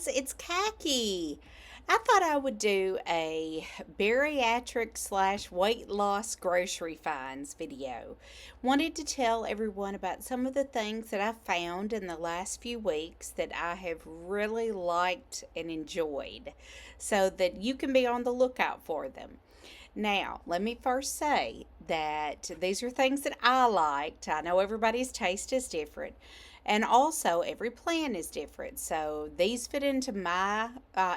guys, it's Khaki. I thought I would do a bariatric slash weight loss grocery finds video. Wanted to tell everyone about some of the things that I found in the last few weeks that I have really liked and enjoyed so that you can be on the lookout for them. Now, let me first say that these are things that I liked. I know everybody's taste is different, and also every plan is different. So these fit into my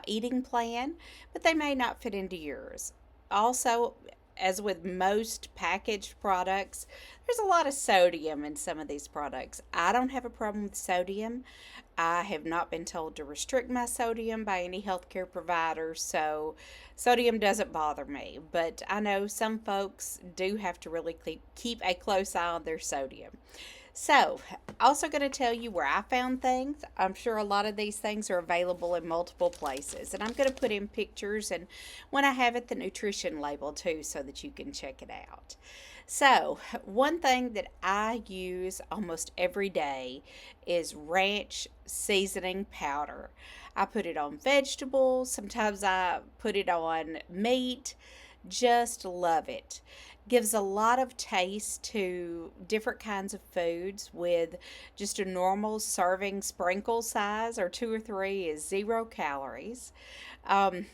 eating plan, but they may not fit into yours. Also, as with most packaged products, there's a lot of sodium in some of these products. I don't have a problem with sodium. I have not been told to restrict my sodium by any healthcare provider, so sodium doesn't bother me. But I know some folks do have to really keep a close eye on their sodium. So, also going to tell you where I found things. I'm sure a lot of these things are available in multiple places, and I'm going to put in pictures and when I have it, the nutrition label too, so that you can check it out. So, one thing that I use almost every day is ranch seasoning powder. I put it on vegetables, sometimes I put it on meat. Just love it. Gives a lot of taste to different kinds of foods with just a normal serving sprinkle size or two or three is 0 calories. Um,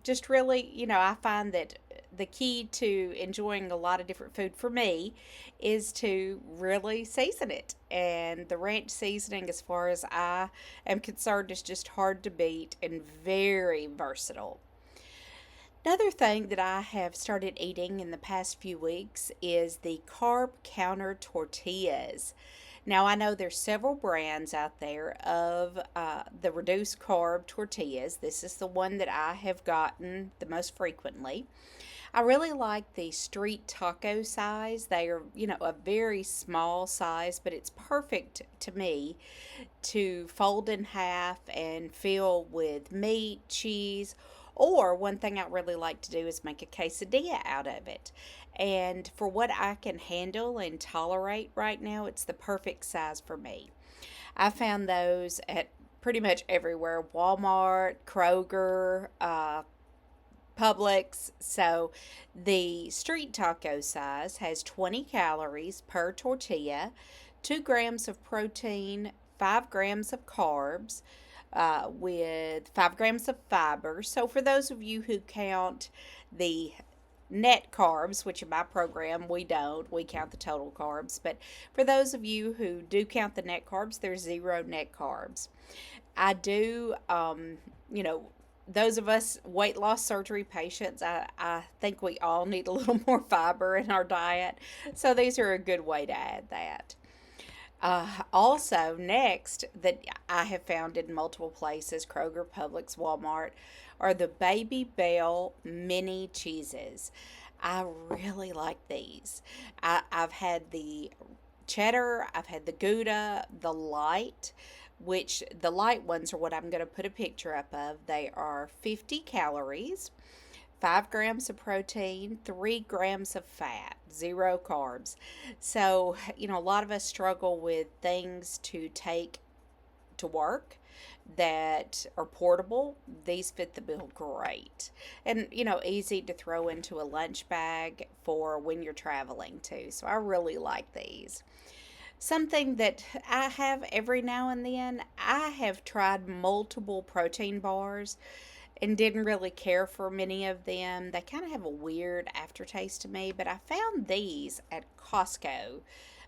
just really, I find that the key to enjoying a lot of different food for me is to really season it. And the ranch seasoning, as far as I am concerned, is just hard to beat and very versatile. Another thing that I have started eating in the past few weeks is the carb counter tortillas. Now, I know there's several brands out there of the reduced carb tortillas. This is the one that I have gotten the most frequently. I really like the street taco size. They are, a very small size, but it's perfect to me to fold in half and fill with meat, cheese, or one thing I really like to do is make a quesadilla out of it. And for what I can handle and tolerate right now, it's the perfect size for me. I found those at pretty much everywhere: Walmart, Kroger, Publix. So the street taco size has 20 calories per tortilla, 2 grams of protein, 5 grams of carbs, with 5 grams of fiber. So for those of you who count the net carbs, which in my program we don't, we count the total carbs. But for those of you who do count the net carbs, there's 0 net carbs. I do, those of us weight loss surgery patients, I think we all need a little more fiber in our diet. So these are a good way to add that. Also, next, that I have found in multiple places, Kroger, Publix, Walmart, are the Baby Bell mini cheeses. I really like these. I've had the cheddar, I've had the Gouda, the light, which the light ones are what I'm going to put a picture up of. They are 50 calories. 5 grams of protein, 3 grams of fat, 0 carbs. So, a lot of us struggle with things to take to work that are portable. These fit the bill great. And, easy to throw into a lunch bag for when you're traveling too. So I really like these. Something that I have every now and then, I have tried multiple protein bars and didn't really care for many of them. They kind of have a weird aftertaste to me, but I found these at Costco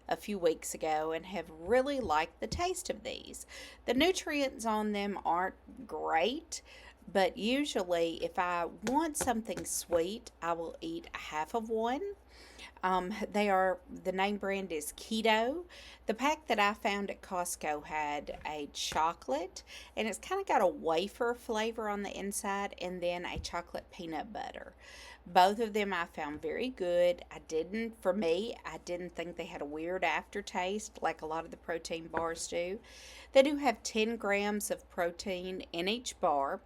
a few weeks ago and have really liked the taste of these. The nutrients on them aren't great, but usually if I want something sweet, I will eat a half of one. The name brand is Keto. The pack that I found at Costco had a chocolate, and it's kind of got a wafer flavor on the inside, and then a chocolate peanut butter. Both of them I found very good. For me, I didn't think they had a weird aftertaste like a lot of the protein bars do. They do have 10 grams of protein in each bar,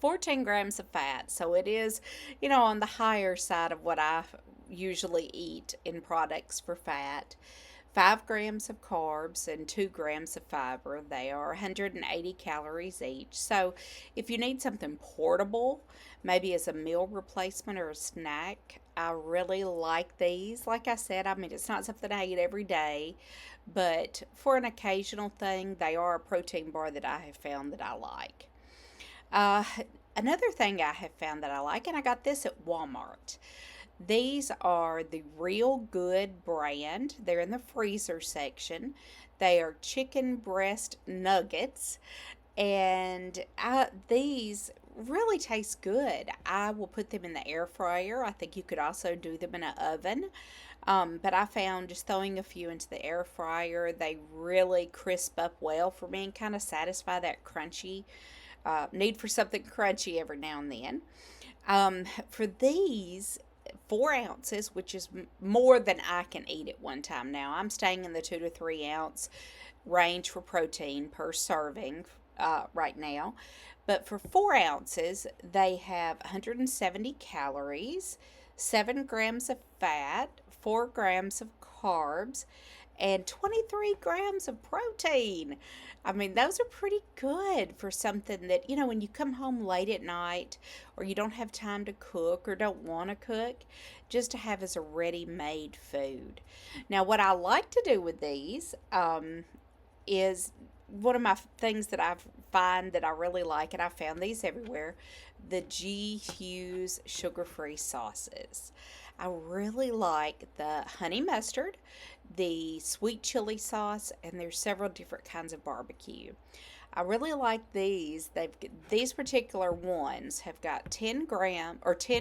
14 grams of fat. So it is, on the higher side of what I usually eat in products for fat. 5 grams of carbs and 2 grams of fiber. They are 180 calories each. So, if you need something portable, maybe as a meal replacement or a snack, I really like these. Like I said, I mean, it's not something I eat every day, but for an occasional thing, they are a protein bar that I have found that I like. Uh, Another thing I have found that I like, and I got this at Walmart. These are the Real Good brand. They're in the freezer section. They are chicken breast nuggets, and these really taste good. I will put them in the air fryer. I think you could also do them in an oven. But I found just throwing a few into the air fryer, they really crisp up well for me and kind of satisfy that crunchy need for something crunchy every now and then. For these, 4 ounces, which is more than I can eat at one time now. I'm staying in the 2 to 3 ounce range for protein per serving right now. But for 4 ounces, they have 170 calories, 7 grams of fat, 4 grams of carbs, and 23 grams of protein. I mean, those are pretty good for something that, when you come home late at night or you don't have time to cook or don't want to cook, just to have as a ready made food. Now, what I like to do with these is one of my things that I find that I really like, and I found these everywhere, the G. Hughes sugar-free sauces. I really like the honey mustard, the sweet chili sauce, and there's several different kinds of barbecue. I really like these. These particular ones have got 10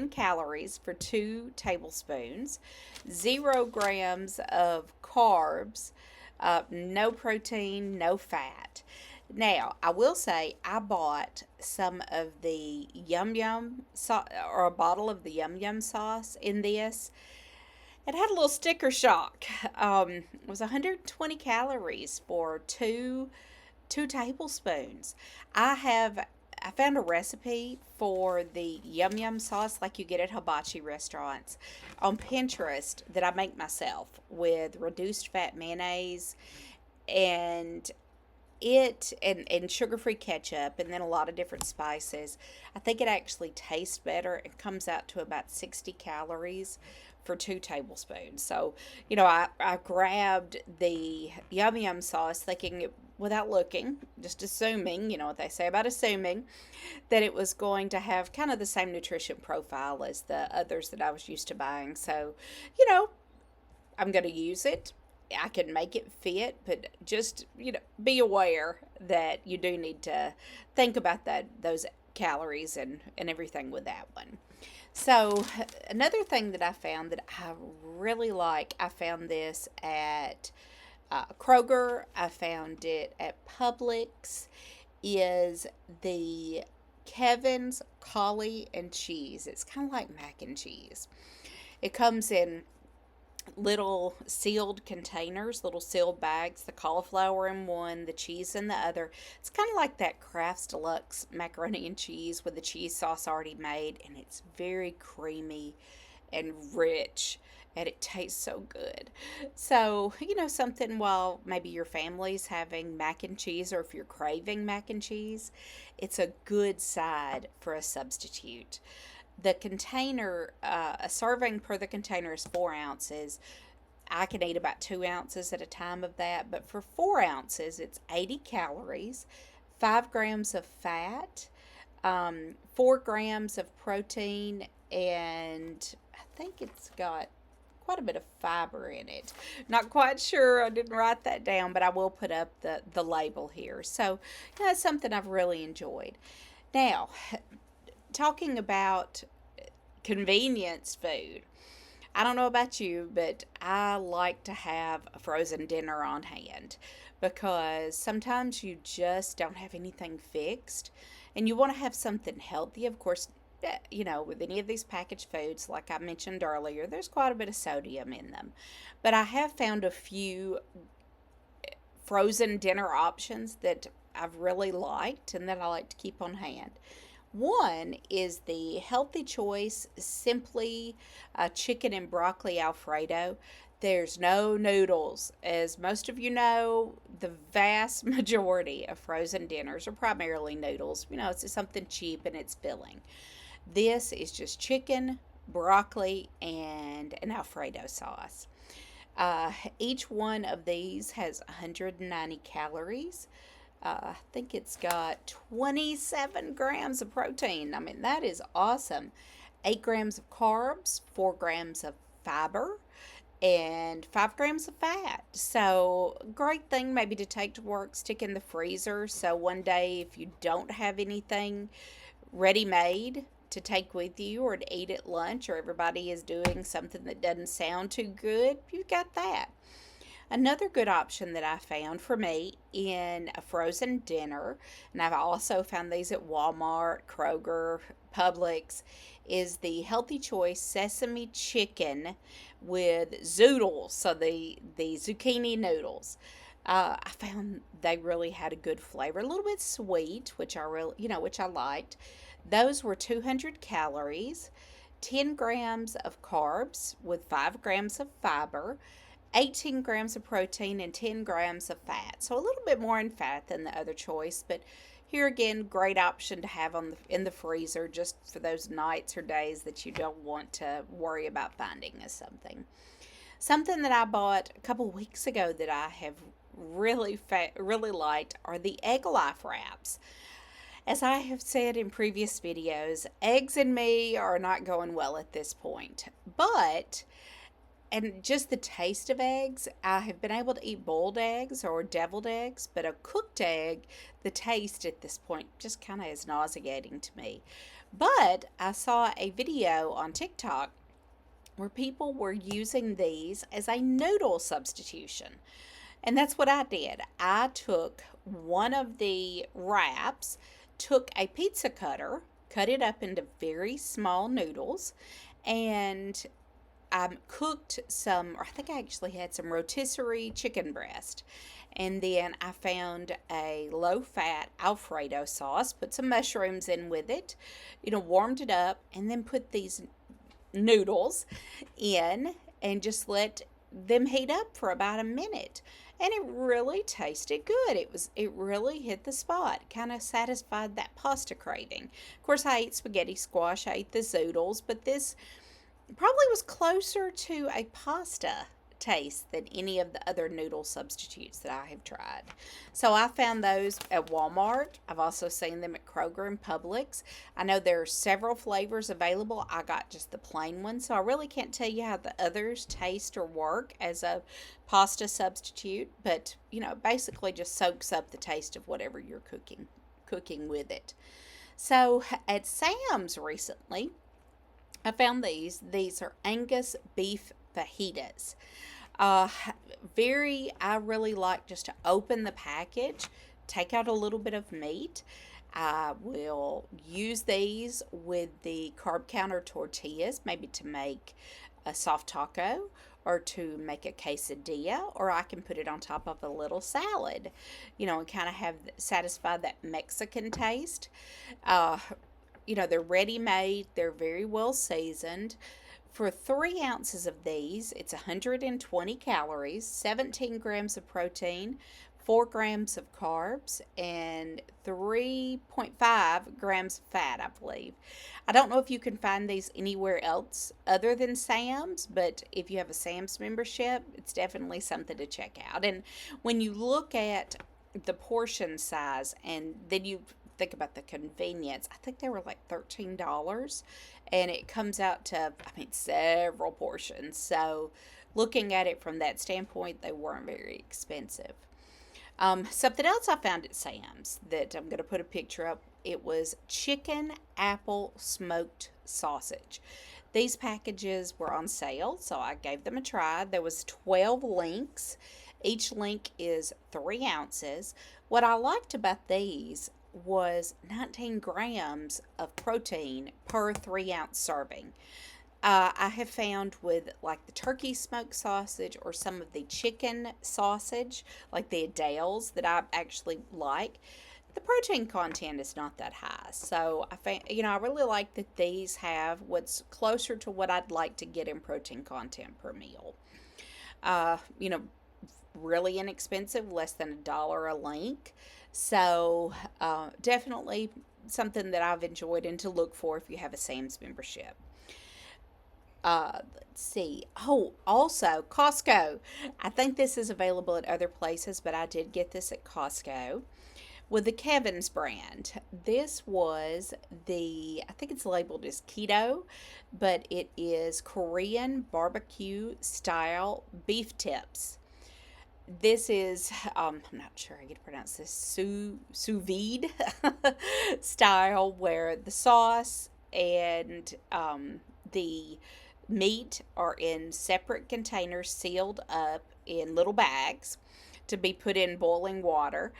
calories for 2 tablespoons, 0 grams of carbs, no protein, no fat. Now, I will say I bought some of the Yum Yum or a bottle of the Yum Yum sauce in this. It had a little sticker shock. It was 120 calories for two tablespoons. I found a recipe for the Yum Yum sauce like you get at hibachi restaurants on Pinterest that I make myself with reduced fat mayonnaise and and sugar-free ketchup and then a lot of different spices. I think it actually tastes better. It comes out to about 60 calories for 2 tablespoons. So, I grabbed the Yum Yum sauce thinking without looking, just assuming, what they say about assuming, that it was going to have kind of the same nutrition profile as the others that I was used to buying. So, you know, I'm going to use it. I can make it fit, but just, be aware that you do need to think about those calories and everything with that one. So, another thing that I found that I really like, I found this at Kroger, I found it at Publix, is the Kevin's Collie and Cheese. It's kind of like mac and cheese. It comes in little sealed containers, little sealed bags, the cauliflower in one, the cheese in the other. It's kind of like that Kraft's Deluxe macaroni and cheese with the cheese sauce already made, and it's very creamy and rich, and it tastes so good. So, something while maybe your family's having mac and cheese, or if you're craving mac and cheese, it's a good side for a substitute. The container, a serving per the container is 4 ounces. I can eat about 2 ounces at a time of that, but for 4 ounces, it's 80 calories, 5 grams of fat, 4 grams of protein, and I think it's got quite a bit of fiber in it. Not quite sure. I didn't write that down, but I will put up the label here. So, that's something I've really enjoyed. Now, talking about convenience food. I don't know about you, but I like to have a frozen dinner on hand because sometimes you just don't have anything fixed and you want to have something healthy. Of course, with any of these packaged foods, like I mentioned earlier, there's quite a bit of sodium in them. But I have found a few frozen dinner options that I've really liked and that I like to keep on hand. One is the Healthy Choice Simply Chicken and Broccoli Alfredo. There's no noodles. As most of you know, the vast majority of frozen dinners are primarily noodles. It's just something cheap and it's filling. This is just chicken, broccoli, and an Alfredo sauce. Each one of these has 190 calories. I think it's got 27 grams of protein. I mean, that is awesome. 8 grams of carbs, 4 grams of fiber, and 5 grams of fat. So, great thing maybe to take to work, stick in the freezer. So, one day if you don't have anything ready made to take with you or to eat at lunch, or everybody is doing something that doesn't sound too good, you've got that. Another good option that I found for me in a frozen dinner, and I've also found these at Walmart, Kroger, Publix, is the Healthy Choice sesame chicken with zoodles, so the zucchini noodles. I found they really had a good flavor, a little bit sweet, which I really, which I liked. Those were 200 calories, 10 grams of carbs with 5 grams of fiber, 18 grams of protein, and 10 grams of fat. So a little bit more in fat than the other choice, but here again, great option to have in the freezer just for those nights or days that you don't want to worry about finding as something. Something that I bought a couple weeks ago that I have really liked are the Egg Life wraps. As I have said in previous videos, eggs and me are not going well at this point. And just the taste of eggs, I have been able to eat boiled eggs or deviled eggs, but a cooked egg, the taste at this point just kind of is nauseating to me. But I saw a video on TikTok where people were using these as a noodle substitution. And that's what I did. I took one of the wraps, took a pizza cutter, cut it up into very small noodles, and I cooked some, or I think I actually had some rotisserie chicken breast. And then I found a low fat Alfredo sauce, put some mushrooms in with it, warmed it up, and then put these noodles in and just let them heat up for about a minute. And it really tasted good. It really hit the spot. Kind of satisfied that pasta craving. Of course, I ate spaghetti squash, I ate the zoodles, but this probably was closer to a pasta taste than any of the other noodle substitutes that I have tried. So I found those at Walmart. I've also seen them at Kroger and Publix. I know there are several flavors available. I got just the plain one, so I really can't tell you how the others taste or work as a pasta substitute, but basically just soaks up the taste of whatever you're cooking with it. So at Sam's recently, I found these. These are Angus beef fajitas. Uh, I really like just to open the package, take out a little bit of meat. I will use these with the carb counter tortillas, maybe to make a soft taco or to make a quesadilla, or I can put it on top of a little salad, and kind of satisfy that Mexican taste. Uh, they're ready made, they're very well seasoned. For 3 ounces of these, it's 120 calories, 17 grams of protein, 4 grams of carbs, and 3.5 grams of fat, I believe. I don't know if you can find these anywhere else other than Sam's, but if you have a Sam's membership, it's definitely something to check out. And when you look at the portion size and then you think about the convenience, I think they were like $13, and it comes out to, several portions. So looking at it from that standpoint, they weren't very expensive. Something else I found at Sam's that I'm going to put a picture up, it was chicken apple smoked sausage. These packages were on sale, so I gave them a try. There was 12 links. Each link is 3 ounces. What I liked about these was 19 grams of protein per 3 ounce serving. I have found with like the turkey smoked sausage or some of the chicken sausage, like the Adele's that I actually like, the protein content is not that high. So I really like that these have what's closer to what I'd like to get in protein content per meal. You know, really inexpensive, less than $1 a link. So definitely something that I've enjoyed and to look for if you have a Sam's membership. Let's see. Oh, also Costco. I think this is available at other places, but I did get this at Costco with the Kevin's brand. This was I think it's labeled as keto, but it is Korean barbecue style beef tips. This is, I'm not sure how you pronounce this, sous vide style, where the sauce and the meat are in separate containers sealed up in little bags to be put in boiling water.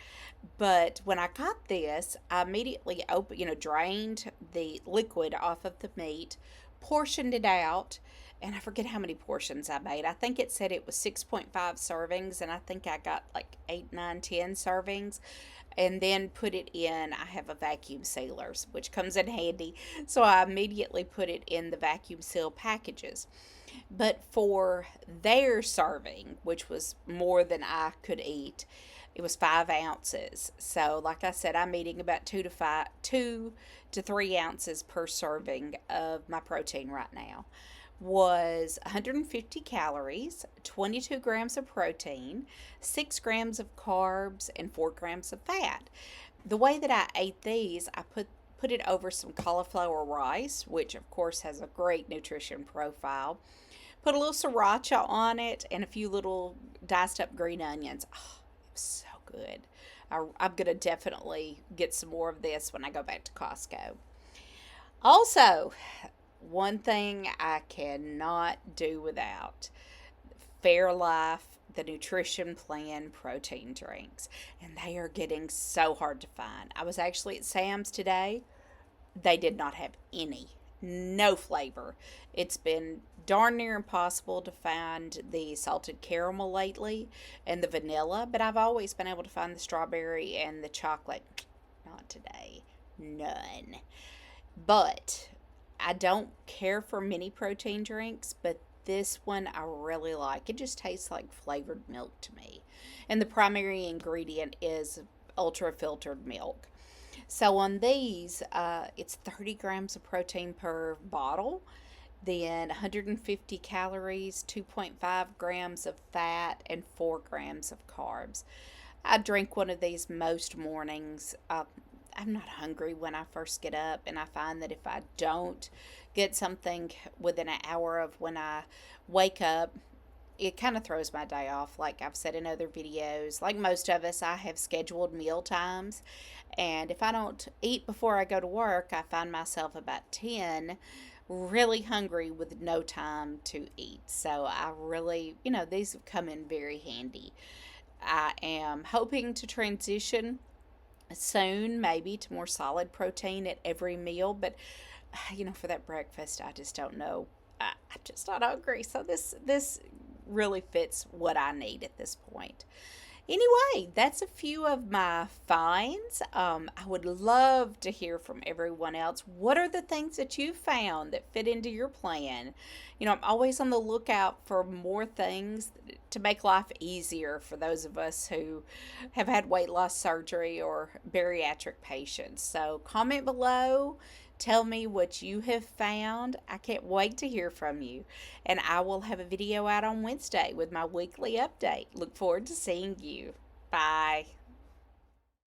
But when I got this, I immediately drained the liquid off of the meat, portioned it out, and I forget how many portions I made. I think it said it was 6.5 servings, and I think I got like 8, 9, 10 servings. And then put it in, I have a vacuum sealers, which comes in handy. So I immediately put it in the vacuum seal packages. But for their serving, which was more than I could eat, it was 5 ounces. So, like I said, I'm eating about 2 to 3 ounces per serving of my protein right now. Was 150 calories, 22 grams of protein, 6 grams of carbs, and 4 grams of fat. The way that I ate these, I put it over some cauliflower rice, which of course has a great nutrition profile. Put a little sriracha on it and a few little diced up green onions. Oh, it was so good. I'm going to definitely get some more of this when I go back to Costco. Also, one thing I cannot do without: Fairlife, the Nutrition Plan protein drinks. And they are getting so hard to find. I was actually at Sam's today. They did not have any. No flavor. It's been darn near impossible to find the salted caramel lately and the vanilla, but I've always been able to find the strawberry and the chocolate. Not today. None. But I don't care for many protein drinks, but this one I really like. It just tastes like flavored milk to me. And the primary ingredient is ultra filtered milk. So on these, it's 30 grams of protein per bottle, then 150 calories, 2.5 grams of fat, and 4 grams of carbs. I drink one of these most mornings. I'm not hungry when I first get up, and I find that if I don't get something within an hour of when I wake up, it kind of throws my day off. Like I've said in other videos, like most of us, I have scheduled meal times, and if I don't eat before I go to work, I find myself about 10 really hungry with no time to eat. So I really, these have come in very handy. I am hoping to transition soon, maybe to more solid protein at every meal, but for that breakfast, I just don't know. I'm just not hungry, so this really fits what I need at this point. Anyway, that's a few of my finds. I would love to hear from everyone else. What are the things that you found that fit into your plan? I'm always on the lookout for more things to make life easier for those of us who have had weight loss surgery or bariatric patients. So comment below. Tell me what you have found. I can't wait to hear from you. And I will have a video out on Wednesday with my weekly update. Look forward to seeing you. Bye.